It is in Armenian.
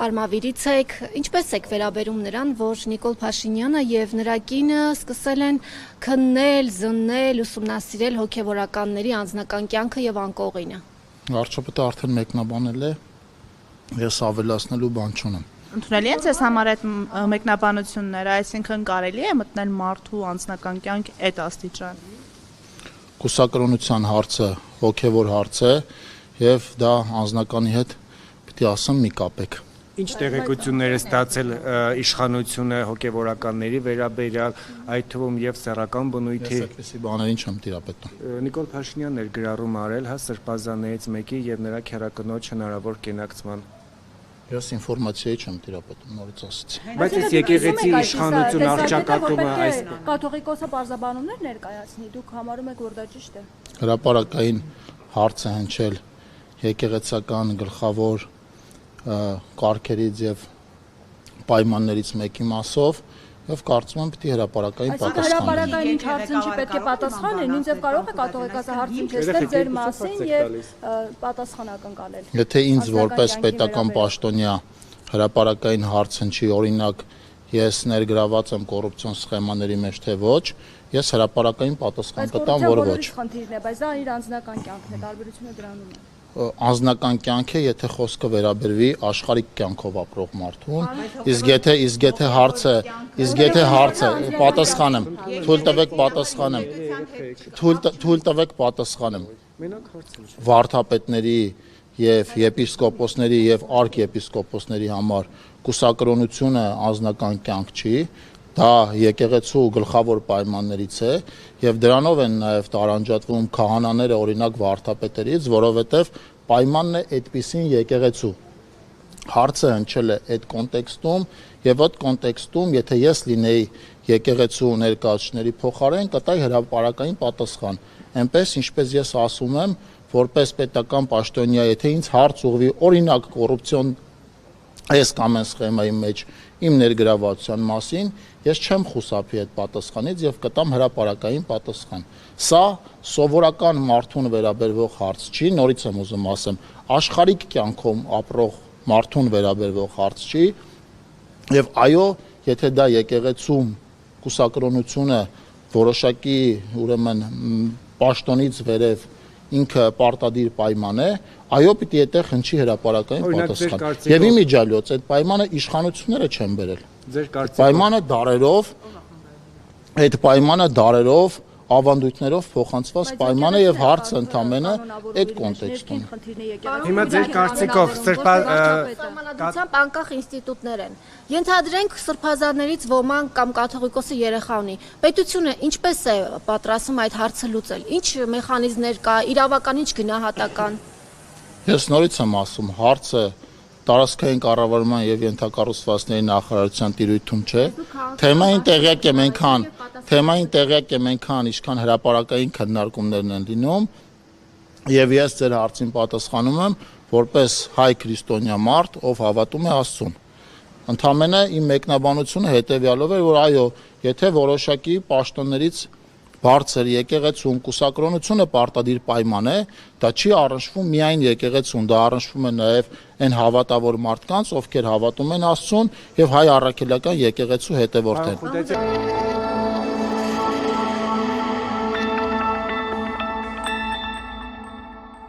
Արմավիրից եք, ինչպես եք վերաբերում նրան, որ Նիկոլ Փաշինյանը եւ նրա կինը սկսել են քննել, զննել, ուսումնասիրել հոգեվորականների անձնական կյանքը եւ անկողինը։ Վարչապետը արդեն մեկնաբանել է, ես ավելացնելու բան չունեմ։ Ընդունելի է ձեզ համար այդ մեկնաբանությունները, այսինքն կարելի է մտնել մարդու անձնական կյանք այդ աստիճան։ Կուսակրոնության հարցը հոգևոր հարց է եւ դա անձնականի հետ պիտի ասեմ մի կապեք։ Ինչ տեղեկություններ է ստացել իշխանությունը հոգևորականների վերաբերյալ, այդ թվում եւ սեռական բնույթի։ Ես այդպիսի բաներին չեմ տիրապետում։ Նիկոլ Փաշինյանն էր գրառում արել հա սրբազաններից մեկի եւ նրա քերակնոջ հնարավոր կենակցման։ Ես ինֆորմացիայի չեմ տիրապետում, նորից ասացի։ Բայց այս եկեղեցի իշխանություն արճակատումը այս կաթողիկոսը բարձաբանումներ ներկայացնի, դուք համարում եք, որ դա ճիշտ է։ Հրապարակային հարց է հնչել եկեղեցական գլխավոր կարգերից եւ պայմաններից մեկի մասով եւ կարծում եմ պիտի հրապարակային պատասխան։ Հրապարակային ինչ հարցին չի պետք է պատասխանել, նույնիսկ կարող է կաթողիկոսը հարցին չստել ձեր մասին եւ պատասխան ակնկալել։ Եթե ինձ որպես պետական պաշտոնյա հրապարակային հարց հնչի, օրինակ ես ներգրաված եմ կոռուպցիոն սխեմաների մեջ թե ոչ, ես հրապարակային պատասխան կտամ, որ ոչ։ Բայց դա իր անձնական կյանքն է, տարբերությունը դրանում է։ Անձնական կյանք է, եթե խոսքը վերաբերվի աշխարհիկ կյանքով ապրող մարդուն, իսկ եթե հարցը պատասխանեմ, թույլ տվեք պատասխանեմ։ Վարդապետների եւ եպիսկոպոսների եւ արքեպիսկոպոսների համար կուսակրոնությունը անձնական կյանք չի, դա եկեղեցու գլխավոր պայմաններից է եւ դրանով են նաեւ տարանջատվում քահանաները օրինակ վարդապետերից, որովհետեւ պայմանն է այդպիսին եկեղեցու։ Հարցը հնչել է այդ կոնտեքստում եւ այդ կոնտեքստում, եթե ես լինեի եկեղեցու ներկայացուցիչների փոխարեն, կտայի հրապարակային պատասխան։ Այնպես ինչպես ես ասում եմ, որպես պետական պաշտոնյա, եթե ինձ հարց ուղղվի օրինակ կոռուպցիոն այս կամ այն սխեմայի մեջ իմ ներգրավվածության մասին, ես չեմ խուսափի այդ պատասխանից եւ կտամ հրապարակային պատասխան։ Սա սովորական մարդուն վերաբերվող հարց չի, նորից եմ ուզում ասեմ, աշխարհիկ կյանքում ապրող մարդուն վերաբերվող հարց չի եւ այո, եթե դա եկեղեցում կուսակրոնությունը որոշակի ուրեմն պաշտոնից վերև ինքը պարտադիր պայման է, այո, պիտի այդտեղ հնչի հրապարակային պատասխան։ Եվ իմիջիալոց այդ պայմանը իշխանությունները չեն բերել։ Այդ պայմանը դարերով ավանդույթներով փոխանցված պայման է եւ հարցը ընդամենը այդ կոնտեքստում։ Հիմա ձեր կարծիքով սրբազանությամբ անկախ ինստիտուտներ են։ Ենթադրենք սրբազաններից ոմանք կամ կաթողիկոսի երեխա ունի։ Պետությունը ինչպես է պատրաստվում այդ հարցը լուծել։ Ինչ մեխանիզմներ կա, իրավական ինչ գնահատական։ Ես նորից եմ ասում, հարցը տարածքային կառավարման եւ ենթակառուցվածքների նախարարության տիրույթում չէ։ Թեմային տեղյակ եմ այնքան, ինչքան հրապարակային քննարկումներն են լինում, եւ ես ձեր հարցին պատասխանում եմ որպես հայ քրիստոնյա մարդ, ով հավատում է Աստծուն։ Ընդամենը իմ մեկնաբանությունը հետեւյալով է, որ այո, եթե որոշակի պաշտոններից բարձր եկեղեցուն կուսակրոնությունը պարտադիր պայման է, դա չի առնչվում միայն եկեղեցուն, դա առնչվում է նաև այն հավատավոր մարդկանց, ովքեր հավատում են Աստծուն եւ հայ առաքելական եկեղեցու հետևորդ են։